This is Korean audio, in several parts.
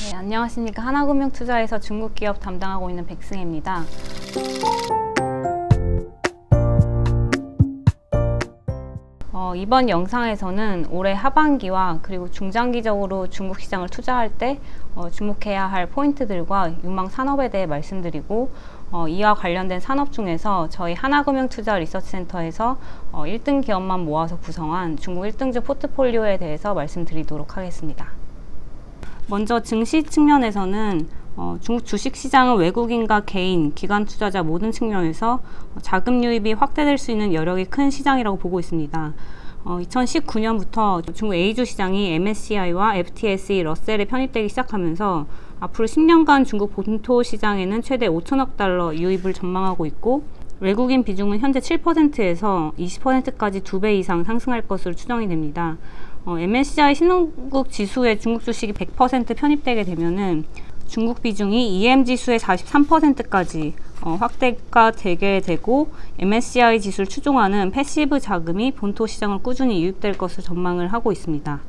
네, 안녕하십니까. 하나금융투자에서 중국 기업 담당하고 있는 백승혜입니다. 이번 영상에서는 올해 하반기와 그리고 중장기적으로 중국 시장을 투자할 때 주목해야 할 포인트들과 유망 산업에 대해 말씀드리고, 이와 관련된 산업 중에서 저희 하나금융투자 리서치센터에서 1등 기업만 모아서 구성한 중국 1등주 포트폴리오에 대해서 말씀드리도록 하겠습니다. 먼저 증시 측면에서는 중국 주식시장은 외국인과 개인, 기관 투자자 모든 측면에서 자금 유입이 확대될 수 있는 여력이 큰 시장이라고 보고 있습니다. 2019년부터 중국 A주 시장이 MSCI와 FTSE 러셀에 편입되기 시작하면서 앞으로 10년간 중국 본토 시장에는 최대 5천억 달러 유입을 전망하고 있고, 외국인 비중은 현재 7%에서 20%까지 2배 이상 상승할 것으로 추정이 됩니다. MSCI 신흥국 지수에 중국 주식이 100% 편입되게 되면은 중국 비중이 EM 지수의 43%까지 확대가 되게 되고, MSCI 지수를 추종하는 패시브 자금이 본토 시장을 꾸준히 유입될 것을 전망을 하고 있습니다.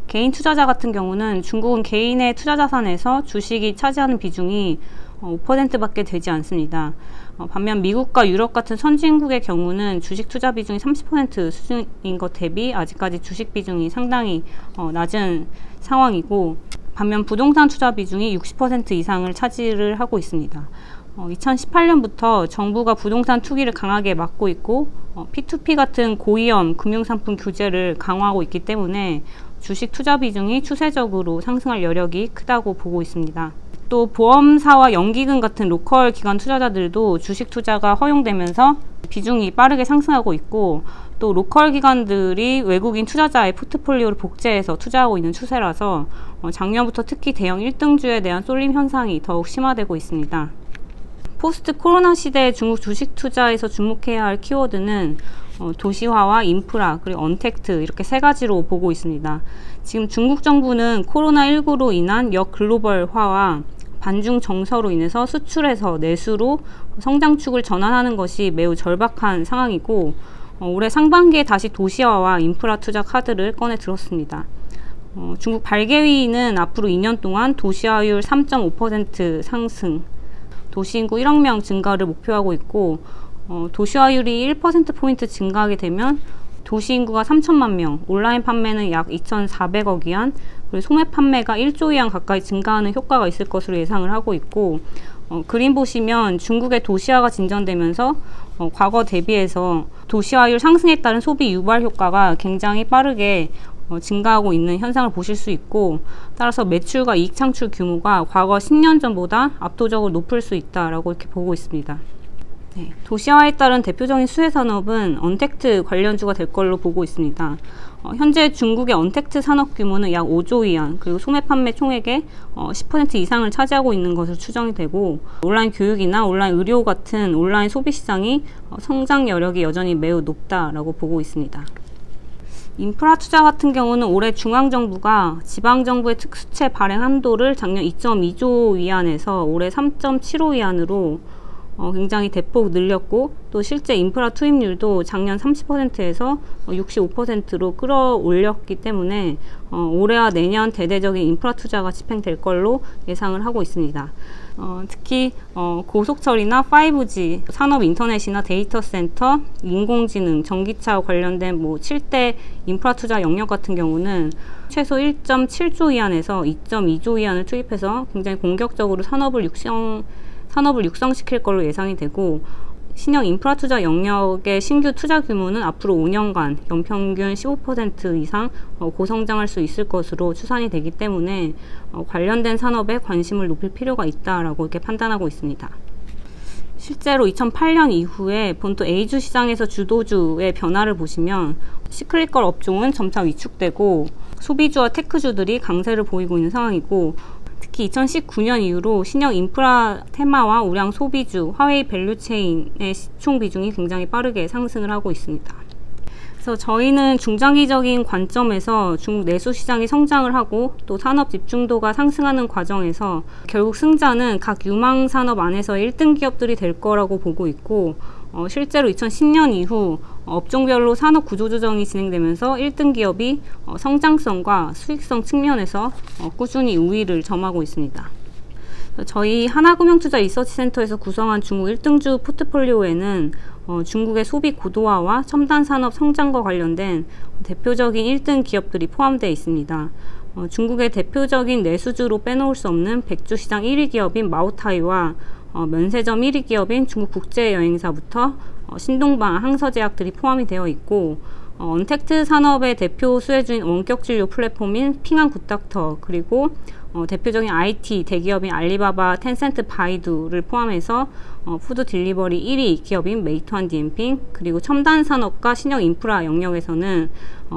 개인 투자자 같은 경우는 중국은 개인의 투자 자산에서 주식이 차지하는 비중이 5%밖에 되지 않습니다. 반면 미국과 유럽 같은 선진국의 경우는 주식 투자 비중이 30% 수준인 것 대비 아직까지 주식 비중이 상당히 낮은 상황이고, 반면 부동산 투자 비중이 60% 이상을 차지를 하고 있습니다. 2018년부터 정부가 부동산 투기를 강하게 막고 있고, P2P 같은 고위험 금융상품 규제를 강화하고 있기 때문에 주식 투자 비중이 추세적으로 상승할 여력이 크다고 보고 있습니다. 또 보험사와 연기금 같은 로컬 기관 투자자들도 주식 투자가 허용되면서 비중이 빠르게 상승하고 있고, 또 로컬 기관들이 외국인 투자자의 포트폴리오를 복제해서 투자하고 있는 추세라서 작년부터 특히 대형 1등주에 대한 쏠림 현상이 더욱 심화되고 있습니다. 포스트 코로나 시대의 중국 주식 투자에서 주목해야 할 키워드는 도시화와 인프라, 그리고 언택트, 이렇게 세 가지로 보고 있습니다. 지금 중국 정부는 코로나19로 인한 역글로벌화와 반중 정서로 인해서 수출에서 내수로 성장축을 전환하는 것이 매우 절박한 상황이고, 올해 상반기에 다시 도시화와 인프라 투자 카드를 꺼내 들었습니다. 중국 발개위는 앞으로 2년 동안 도시화율 3.5% 상승, 도시인구 1억 명 증가를 목표하고 있고, 도시화율이 1%포인트 증가하게 되면 도시인구가 3천만 명, 온라인 판매는 약 2,400억 위안, 그리고 소매 판매가 1조 위안 가까이 증가하는 효과가 있을 것으로 예상을 하고 있고, 그림 보시면 중국의 도시화가 진전되면서 과거 대비해서 도시화율 상승에 따른 소비 유발 효과가 굉장히 빠르게 증가하고 있는 현상을 보실 수 있고, 따라서 매출과 이익 창출 규모가 과거 10년 전보다 압도적으로 높을 수 있다라고 이렇게 보고 있습니다. 네, 도시화에 따른 대표적인 수혜 산업은 언택트 관련주가 될 걸로 보고 있습니다. 현재 중국의 언택트 산업 규모는 약 5조 위안, 그리고 소매 판매 총액의 10% 이상을 차지하고 있는 것으로 추정이 되고, 온라인 교육이나 온라인 의료 같은 온라인 소비 시장이 성장 여력이 여전히 매우 높다라고 보고 있습니다. 인프라 투자 같은 경우는 올해 중앙정부가 지방정부의 특수채 발행 한도를 작년 2.2조 위안에서 올해 3.75 위안으로 굉장히 대폭 늘렸고, 또 실제 인프라 투입률도 작년 30%에서 65%로 끌어올렸기 때문에 올해와 내년 대대적인 인프라 투자가 집행될 걸로 예상을 하고 있습니다. 특히 고속철이나 5G, 산업 인터넷이나 데이터 센터, 인공지능, 전기차 관련된 7대 인프라 투자 영역 같은 경우는 최소 1.7조 위안에서 2.2조 위안을 투입해서 굉장히 공격적으로 산업을 육성시킬 걸로 예상이 되고, 신형 인프라 투자 영역의 신규 투자 규모는 앞으로 5년간 연평균 15% 이상 고성장할 수 있을 것으로 추산이 되기 때문에 관련된 산업에 관심을 높일 필요가 있다라고 이렇게 판단하고 있습니다. 실제로 2008년 이후에 본토 A주 시장에서 주도주의 변화를 보시면 시클리컬 업종은 점차 위축되고 소비주와 테크주들이 강세를 보이고 있는 상황이고, 특히 2019년 이후로 신형 인프라 테마와 우량 소비주, 화웨이 밸류체인의 시총 비중이 굉장히 빠르게 상승을 하고 있습니다. 그래서 저희는 중장기적인 관점에서 중국 내수 시장이 성장을 하고 또 산업 집중도가 상승하는 과정에서 결국 승자는 각 유망 산업 안에서 1등 기업들이 될 거라고 보고 있고, 실제로 2010년 이후 업종별로 산업 구조 조정이 진행되면서 1등 기업이 성장성과 수익성 측면에서 꾸준히 우위를 점하고 있습니다. 저희 하나금융투자 리서치센터에서 구성한 중국 1등주 포트폴리오에는 중국의 소비 고도화와 첨단 산업 성장과 관련된 대표적인 1등 기업들이 포함되어 있습니다. 중국의 대표적인 내수주로 빼놓을 수 없는 백주 시장 1위 기업인 마오타이와 면세점 1위 기업인 중국 국제여행사부터 신동방, 항서제약들이 포함이 되어 있고, 언택트 산업의 대표 수혜주인 원격 진료 플랫폼인 핑안 굿닥터, 그리고 대표적인 IT 대기업인 알리바바, 텐센트, 바이두를 포함해서 푸드 딜리버리 1위 기업인 메이투안 디엠핑, 그리고 첨단 산업과 신형 인프라 영역에서는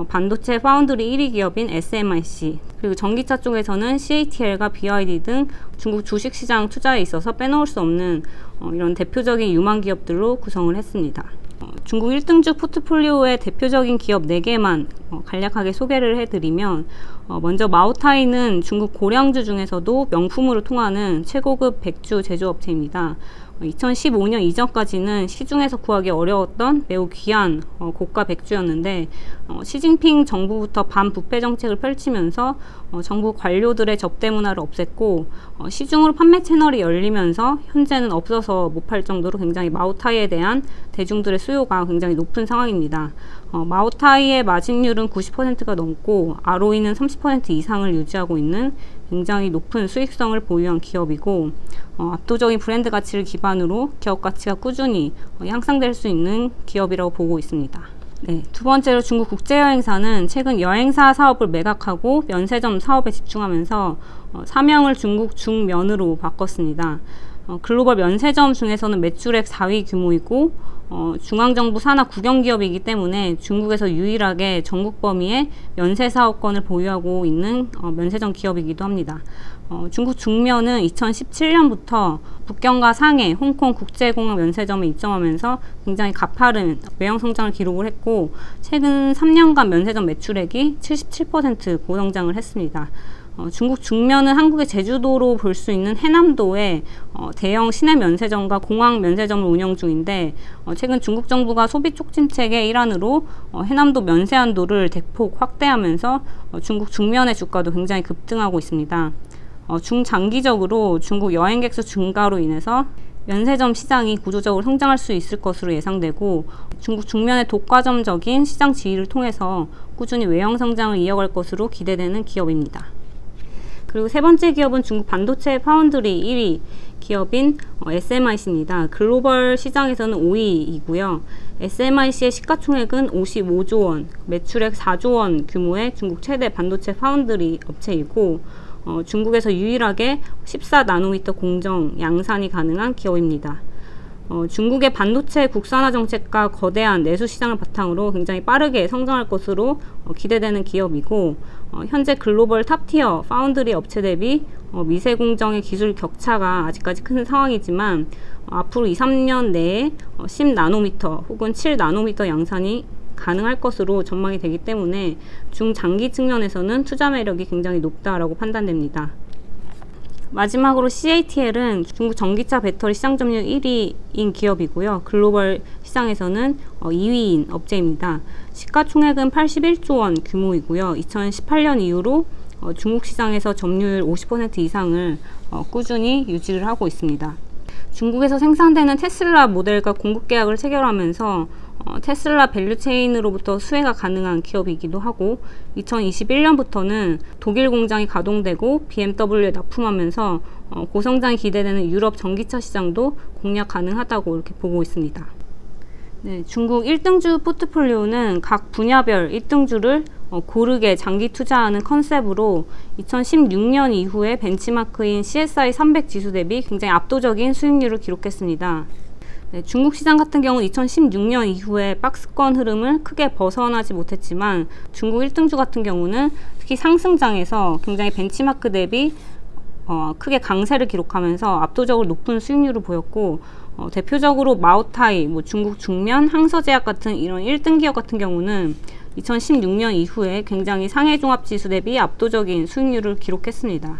반도체 파운드리 1위 기업인 SMIC, 그리고 전기차 쪽에서는 CATL과 BYD 등 중국 주식시장 투자에 있어서 빼놓을 수 없는 이런 대표적인 유망 기업들로 구성을 했습니다. 중국 1등주 포트폴리오의 대표적인 기업 4개만 간략하게 소개를 해드리면, 먼저 마오타이는 중국 고량주 중에서도 명품으로 통하는 최고급 백주 제조업체입니다. 2015년 이전까지는 시중에서 구하기 어려웠던 매우 귀한 고가 백주였는데, 시진핑 정부부터 반부패 정책을 펼치면서 정부 관료들의 접대 문화를 없앴고, 시중으로 판매 채널이 열리면서 현재는 없어서 못 팔 정도로 굉장히 마오타이에 대한 대중들의 수요가 굉장히 높은 상황입니다. 마오타이의 마진율은 90%가 넘고 ROE는 30% 이상을 유지하고 있는 굉장히 높은 수익성을 보유한 기업이고, 압도적인 브랜드 가치를 기반으로 기업 가치가 꾸준히 향상될 수 있는 기업이라고 보고 있습니다. 네, 두 번째로 중국 국제여행사는 최근 여행사 사업을 매각하고 면세점 사업에 집중하면서 사명을 중국 중면으로 바꿨습니다. 글로벌 면세점 중에서는 매출액 4위 규모이고, 중앙정부 산하 국영기업이기 때문에 중국에서 유일하게 전국 범위의 면세사업권을 보유하고 있는 면세점 기업이기도 합니다. 중국 중면은 2017년부터 북경과 상해, 홍콩 국제공항 면세점에 입점하면서 굉장히 가파른 외형 성장을 기록을 했고, 최근 3년간 면세점 매출액이 77% 고성장을 했습니다. 중국 중면은 한국의 제주도로 볼 수 있는 해남도에 대형 시내 면세점과 공항 면세점을 운영 중인데, 최근 중국 정부가 소비 촉진책의 일환으로 해남도 면세한도를 대폭 확대하면서 중국 중면의 주가도 굉장히 급등하고 있습니다. 중장기적으로 중국 여행객 수 증가로 인해서 면세점 시장이 구조적으로 성장할 수 있을 것으로 예상되고, 중국 중면의 독과점적인 시장 지위를 통해서 꾸준히 외형 성장을 이어갈 것으로 기대되는 기업입니다. 그리고 세 번째 기업은 중국 반도체 파운드리 1위 기업인 SMIC입니다. 글로벌 시장에서는 5위이고요. SMIC의 시가총액은 55조 원, 매출액 4조 원 규모의 중국 최대 반도체 파운드리 업체이고, 중국에서 유일하게 14나노미터 공정 양산이 가능한 기업입니다. 중국의 반도체 국산화 정책과 거대한 내수 시장을 바탕으로 굉장히 빠르게 성장할 것으로 기대되는 기업이고, 현재 글로벌 탑티어 파운드리 업체 대비 미세 공정의 기술 격차가 아직까지 큰 상황이지만, 앞으로 2-3년 내에 10나노미터 혹은 7나노미터 양산이 가능할 것으로 전망이 되기 때문에 중장기 측면에서는 투자 매력이 굉장히 높다라고 판단됩니다. 마지막으로 CATL은 중국 전기차 배터리 시장 점유율 1위인 기업이고요. 글로벌 시장에서는 2위인 업체입니다. 시가총액은 81조 원 규모이고요. 2018년 이후로 중국 시장에서 점유율 50% 이상을 꾸준히 유지를 하고 있습니다. 중국에서 생산되는 테슬라 모델과 공급 계약을 체결하면서 테슬라 밸류체인으로부터 수혜가 가능한 기업이기도 하고, 2021년부터는 독일 공장이 가동되고 BMW에 납품하면서 고성장이 기대되는 유럽 전기차 시장도 공략 가능하다고 이렇게 보고 있습니다. 네, 중국 1등주 포트폴리오는 각 분야별 1등주를 고르게 장기 투자하는 컨셉으로 2016년 이후에 벤치마크인 CSI 300 지수 대비 굉장히 압도적인 수익률을 기록했습니다. 네, 중국 시장 같은 경우는 2016년 이후에 박스권 흐름을 크게 벗어나지 못했지만, 중국 1등주 같은 경우는 특히 상승장에서 굉장히 벤치마크 대비 크게 강세를 기록하면서 압도적으로 높은 수익률을 보였고, 대표적으로 마오타이, 중국 중면, 항서제약 같은 이런 1등 기업 같은 경우는 2016년 이후에 굉장히 상해종합지수 대비 압도적인 수익률을 기록했습니다.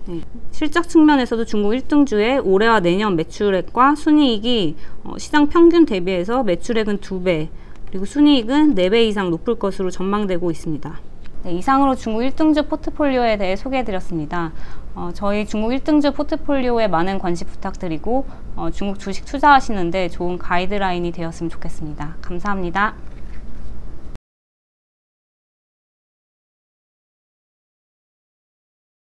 네, 실적 측면에서도 중국 1등주의 올해와 내년 매출액과 순이익이 시장 평균 대비해서 매출액은 2배, 그리고 순이익은 4배 이상 높을 것으로 전망되고 있습니다. 네, 이상으로 중국 1등주 포트폴리오에 대해 소개해드렸습니다. 저희 중국 1등주 포트폴리오에 많은 관심 부탁드리고 중국 주식 투자하시는데 좋은 가이드라인이 되었으면 좋겠습니다. 감사합니다.